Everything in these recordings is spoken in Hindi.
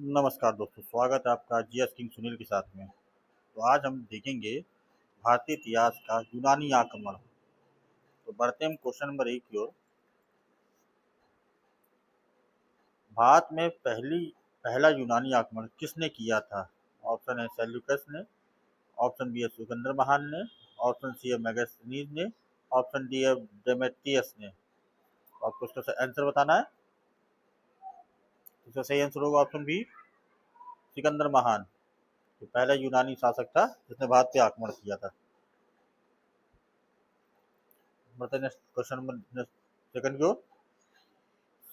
नमस्कार दोस्तों, स्वागत है आपका जीएस किंग सुनील के साथ में। तो आज हम देखेंगे भारतीय इतिहास का यूनानी आक्रमण। तो बढ़ते हैं हम क्वेश्चन नंबर 1 की ओर। भारत में पहला यूनानी आक्रमण किसने किया था? ऑप्शन है सेल्यूकस ने, ऑप्शन बी है सिकंदर महान ने, ऑप्शन सी है मेगास्थनीज ने, ऑप्शन डी है डेमेट्रियस ने। आपको इसका आंसर बताना है। इसका सही आंसर होगा ऑप्शन बी, सिकंदर महान। तो पहला यूनानी शासक था जिसने भारत पे आक्रमण किया था। बढ़ते नेक्स्ट क्वेश्चन नंबर सेकंड की ओर।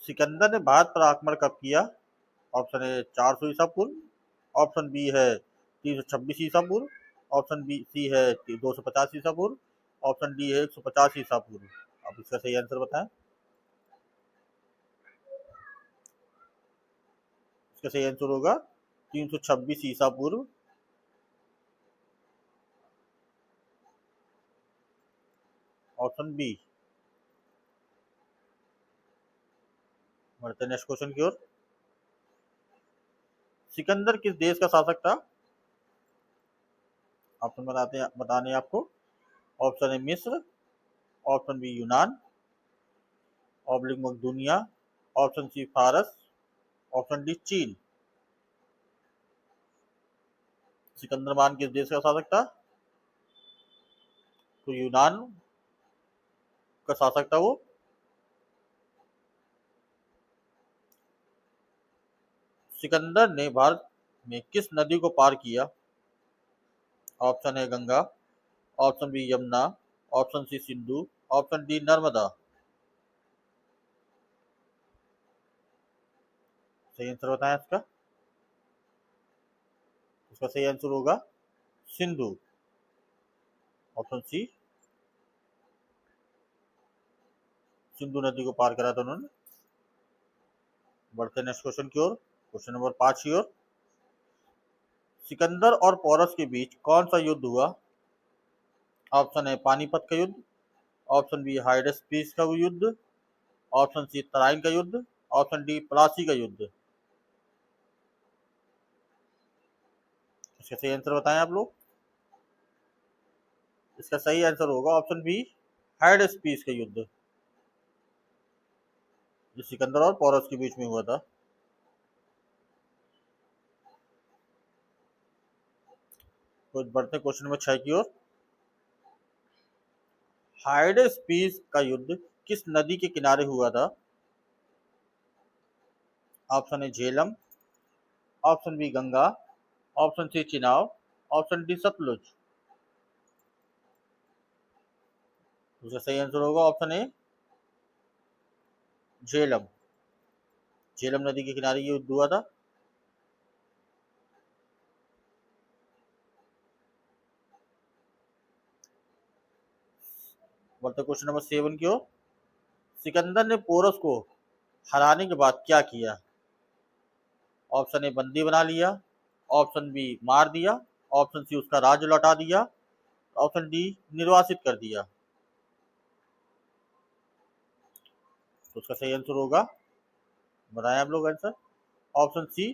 सिकंदर ने भारत पर आक्रमण कब किया? ऑप्शन ए 400 ईसा पूर्व, ऑप्शन बी है 326 ईसा पूर्व, ऑप्शन बी सी है 250 ईसा पूर्व, ऑप्शन डी है 150 ईसा पूर्व। आप इसका सही आंसर बताएं। इसका सही आंसर होगा 326 ईसा पूर्व। Option B. बढ़ते नेक्स्ट क्वेश्चन की ओर। सिकंदर किस देश का शासक था? ऑप्शन बताने आपको। ऑप्शन ए मिस्र, ऑप्शन बी यूनान, ऑब्लिक मकदूनिया, ऑप्शन सी फारस, ऑप्शन डी चीन। सिकंदर महान किस देश का शासक था? तो यूनान का शासक था वो। सिकंदर ने भारत में किस नदी को पार किया? Option A Ganga, option B Yamuna, option C Sindhu, option D Narmada. सही आंसर बताएं इसका। इसका सही आंसर होगा सिंधु, ऑप्शन सी। सिंधु नदी को पार करा था उन्होंने। बढ़ते नेक्स्ट क्वेश्चन की ओर, क्वेश्चन नंबर 5 की ओर। सिकंदर और पोरस के बीच कौन सा युद्ध हुआ? ऑप्शन है पानीपत का युद्ध, ऑप्शन बी हाइडेस पीस का युद्ध, ऑप्शन सी तराइन का युद्ध, ऑप्शन डी प्लासी का युद्ध। इसका सही आंसर बताएं आप लोग। इसका सही आंसर होगा ऑप्शन बी हाइडेस पीस का युद्ध, जो सिकंदर और पोरस के बीच में हुआ था। तो बढ़ते क्वेश्चन नंबर 6 की ओर। हाइडेस पीस का युद्ध किस नदी के किनारे हुआ था? Option A Jhelum, option B Ganga, option C Chenab, option D Sutlej. उसका सही आंसर होगा ऑप्शन ए झेलम। झेलम नदी के किनारे ये युद्ध हुआ था। बढ़ते क्वेश्चन नंबर 7 की ओर। सिकंदर ने पोरस को हराने के बाद क्या किया? ऑप्शन ए बंदी बना लिया, ऑप्शन बी मार दिया, ऑप्शन सी उसका राज्य लौटा दिया, ऑप्शन डी निर्वासित कर दिया। तो उसका सही आंसर होगा, बताएं आप लोग आंसर। ऑप्शन सी,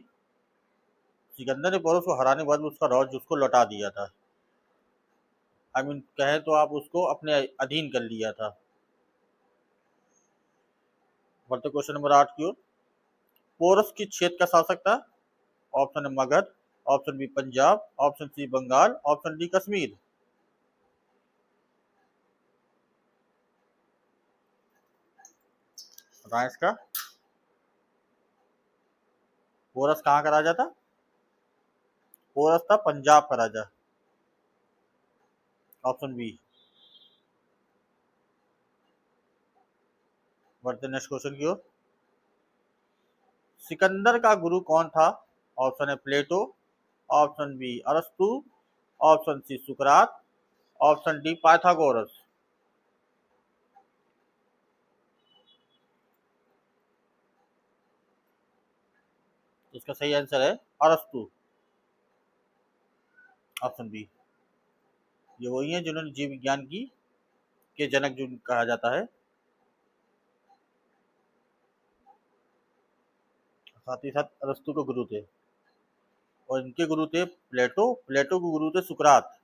सिकंदर ने पोरस को हराने के बाद उसका राज्य उसको लौटा दिया था। आई मीन कहे तो आप उसको अपने अधीन कर लिया था। बढ़ते क्वेश्चन नंबर 8 की ओर। पोरस किस क्षेत्र का शासक था? Option A Magadh, option B Punjab, option C Bengal, option D Kashmir. बताएं इसका। पोरस कहाँ का राजा था? पोरस था पंजाब का राजा, ऑप्शन बी। बढ़ते नेक्स्ट क्वेश्चन की ओर। सिकंदर का गुरु कौन था? ऑप्शन है प्लेटो, ऑप्शन बी अरस्तु, ऑप्शन सी सुकरात, ऑप्शन डी पाइथागोरस। इसका सही आंसर है अरस्तु, ऑप्शन बी। ये वही है जिन्होंने जीव विज्ञान की के जनक जो कहा जाता है। साथ ही साथ अरस्तु के गुरु थे, और इनके गुरु थे प्लेटो, प्लेटो के गुरु थे सुकरात।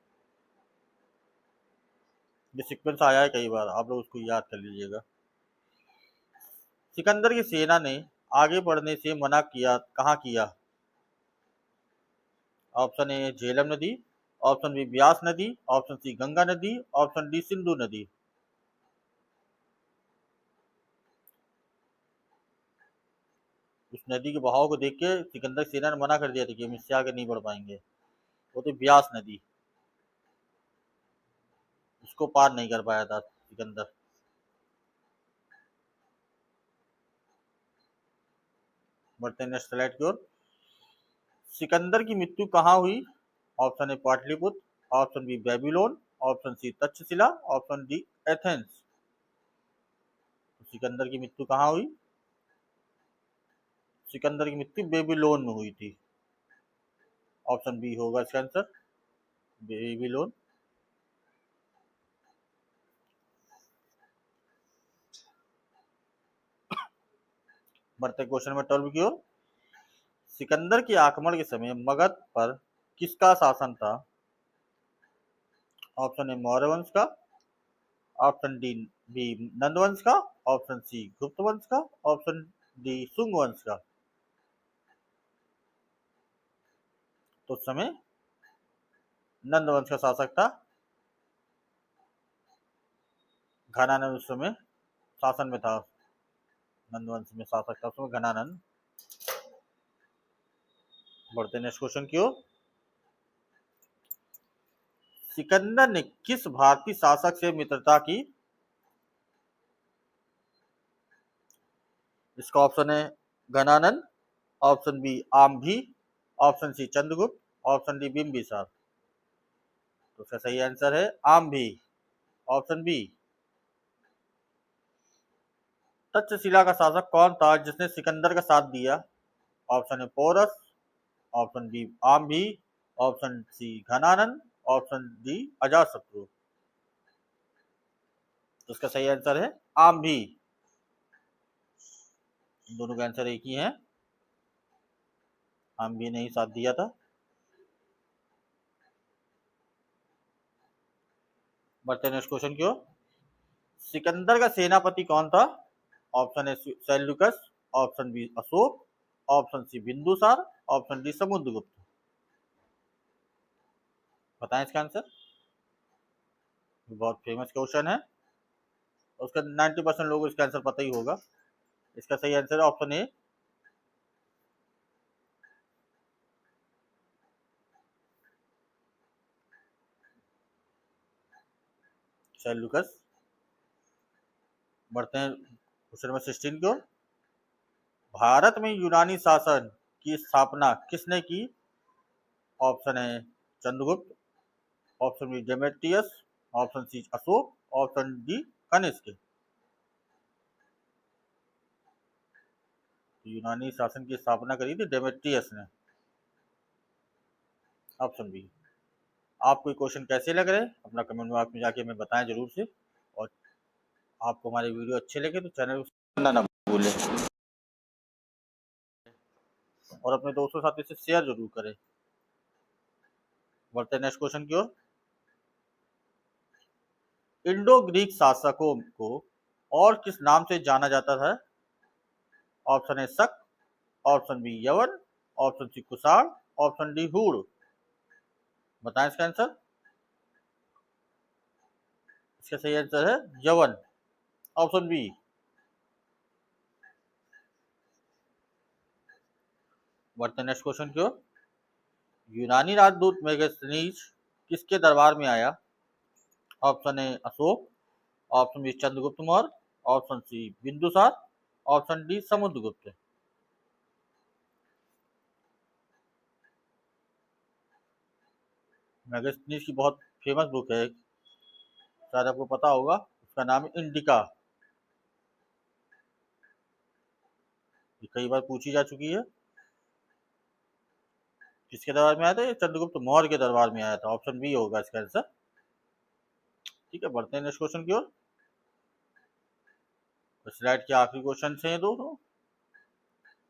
ये सीक्वेंस आया है कई बार, आप लोग उसको याद कर लीजिएगा। सिकंदर की सेना ने आगे बढ़ने से मना किया, कहाँ किया? ऑप्शन ए झेलम नदी, ऑप्शन बी ब्यास नदी, ऑप्शन सी गंगा नदी, ऑप्शन डी सिंधु नदी। उस नदी के बहाव को देख के सिकंदर की सेना ने मना कर दिया था कि हम इससे आगे नहीं बढ़ पाएंगे। वो तो ब्यास नदी, उसको पार नहीं कर पाया था सिकंदर। बढ़ते हैं नेक्स्ट स्लाइड की ओर। सिकंदर की मृत्यु कहाँ हुई? Option A Pataliputra, option B Babylon, option C Taxila, option D Athens. Sikandar की मृत्यु कहाँ हुई? सिकंदर की मृत्यु बेबीलोन में हुई थी। ऑप्शन बी होगा इसका आंसर, बेबीलोन। बढ़ते क्वेश्चन में 12 की ओर। सिकंदर के आक्रमण के समय मगध पर किसका शासन था? ऑप्शन ए मौर्य वंश का, ऑप्शन डी बी नंद वंश का, ऑप्शन सी गुप्त वंश का, ऑप्शन डी शुंग वंश का। तो उस समय नंद वंश का शासक था। घनानंद उस समय शासन में था, नंद वंश में शासक था उस समय घनानंद। बढ़ते नेक्स्ट क्वेश्चन की ओर। सिकंदर ने किस भारतीय शासक से मित्रता की? इसका option A Ghananand, option B Ambhi, option C Chandragupta, option D Bimbisara. तो इसका सही आंसर है आम्भी, ऑप्शन बी। तक्षशिला का शासक कौन था जिसने सिकंदर का साथ दिया? Option A Porus, option B Ambhi, option C Ghananand, option D Ajatashatru. तो इसका सही आंसर है आम्भी। दोनों का आंसर एक ही है, आम्भी ने ही साथ दिया था। बढ़ते नेक्स्ट क्वेश्चन की ओर। सिकंदर का सेनापति कौन था? Option A Seleucus, option B Ashoka, option C Bindusara, option D Samudragupta. बताएं इसका आंसर। बहुत फेमस क्वेश्चन है, उसका 90% लोगों को इसका आंसर पता ही होगा। इसका सही आंसर है ऑप्शन ए सेल्यूकस। बढ़ते हैं क्वेश्चन नंबर 16 को। भारत में यूनानी शासन की स्थापना किसने की? Option A Chandragupta, option B Demetrius, option C Ashoka, option D Kanishka. यूनानी शासन की स्थापना करी थी डेमेट्रियस ने, ऑप्शन बी। आपको ये क्वेश्चन कैसे लग रहे हैं अपना कमेंट बॉक्स में जाके हमें बताएं जरूर से। और आपको हमारे वीडियो अच्छे लगे तो चैनल को करना ना भूलें, और अपने दोस्तों साथी से शेयर जरूर करें। बढ़ते हैं नेक्स्ट क्वेश्चन की ओर। इंडो ग्रीक शासकों को और किस नाम से जाना जाता था? Option A Shaka, option B Yavana, option C Kushan, option D Huna. बताएं इसका आंसर। इसका सही आंसर है यवन, ऑप्शन बी। बढ़ते नेक्स्ट क्वेश्चन की ओर। यूनानी राजदूत मेगास्थनीज किसके दरबार में आया? Option A Ashoka, option B Chandragupta Maurya, option C Bindusara, option D Samudragupta. Megasthenes की बहुत फेमस बुक है, शायद आपको पता होगा, उसका नाम है इंडिका। ये कई बार पूछी जा चुकी है। किसके दरबार में आया था? चंद्रगुप्त मौर्य के दरबार में आया था, ऑप्शन बी होगा इसका आंसर। ठीक है, बढ़ते हैं नेक्स्ट क्वेश्चन की ओर। स्लाइड के आखिरी क्वेश्चन हैं दोनों।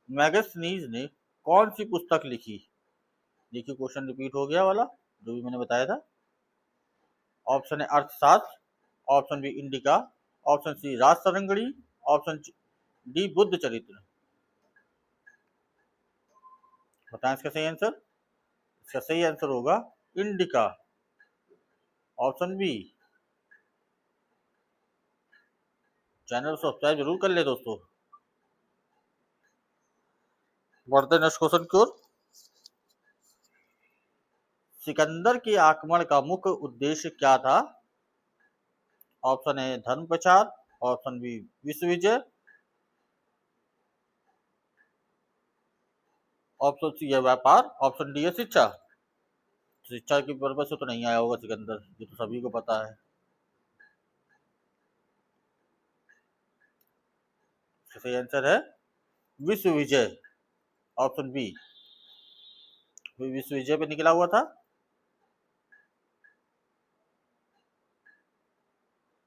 मैगस्थनीज ने कौन सी पुस्तक लिखी? देखिए क्वेश्चन रिपीट हो गया वाला जो भी मैंने बताया था। Option A Arthashastra, option B Indica, option C Raj सरंगड़ी, ऑप्शन डी बुद्ध चरित्र। बताएं इसका सही आंसर। इसका सही आंसर होगा Indica, option B. Channel subscribe जरूर कर ले दोस्तों। बढ़ते नेक्स्ट क्वेश्चन की ओर। सिकंदर के आक्रमण का मुख्य उद्देश्य क्या था? ऑप्शन ए धर्म प्रचार, ऑप्शन बी विश्व विजय, ऑप्शन सी है व्यापार, ऑप्शन डी है शिक्षा। शिक्षा की पर्पज से तो नहीं आया होगा सिकंदर, ये तो सभी को पता है। सही आंसर है विश्व विजय, ऑप्शन बी। विश्व विजय पे निकला हुआ था।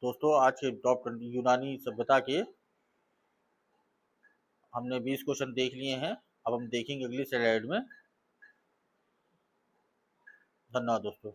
दोस्तों आज के टॉप 20 यूनानी सभ्यता के हमने 20 क्वेश्चन देख लिए हैं। अब हम देखेंगे अगली स्लाइड में। धन्यवाद दोस्तों।